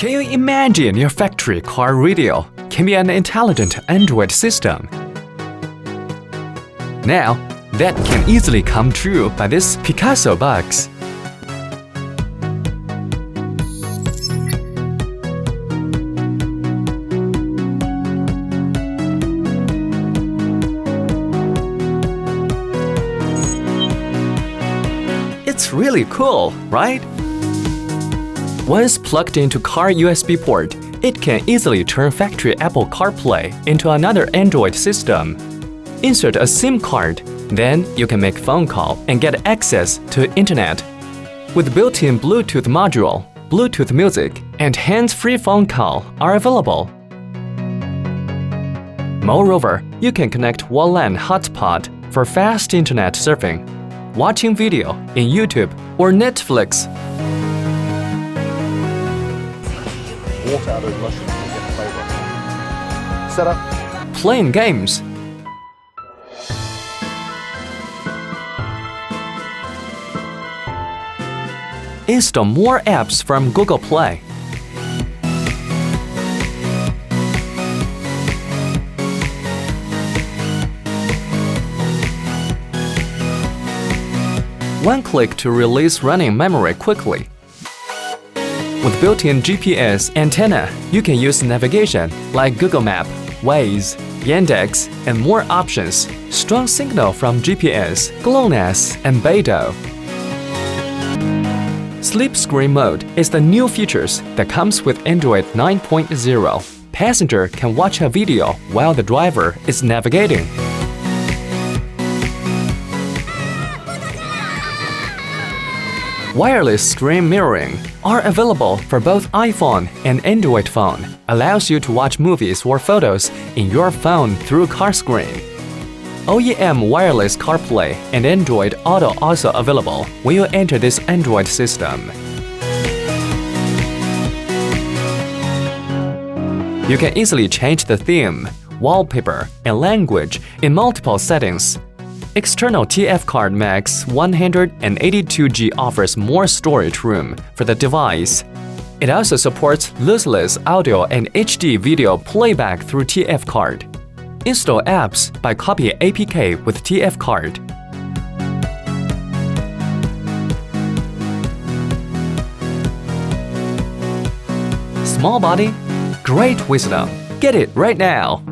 Can you imagine your factory car radio can be an intelligent Android system? Now, that can easily come true by this Picasso box. It's really cool, right? Once plugged into car USB port, it can easily turn factory Apple CarPlay into another Android system. Insert a SIM card, then you can make phone call and get access to internet. With built-in Bluetooth module, Bluetooth music, and hands-free phone call are available. Moreover, you can connect Wifi Hotspot for fast internet surfing, watching video in YouTube or Netflix. Water out of those mushrooms to get flavor. Set up. Playing games. Install more apps from Google Play. One click to release running memory quickly. With built-in GPS antenna, you can use navigation like Google Map, Waze, Yandex, and more options. Strong signal from GPS, GLONASS, and Beidou. Sleep screen mode is the new features that comes with Android 9.0. Passenger can watch a video while the driver is navigating. Wireless screen mirroring are available for both iPhone and Android phone. Allows you to watch movies or photos in your phone through car screen. OEM wireless CarPlay and Android Auto also available when you enter this Android system. You can easily change the theme, wallpaper, and language in multiple settings. External TF card Max 182GB offers more storage room for the device. It also supports lossless audio and HD video playback through TF card. Install apps by copying APK with TF card. Small body, great wisdom. Get it right now!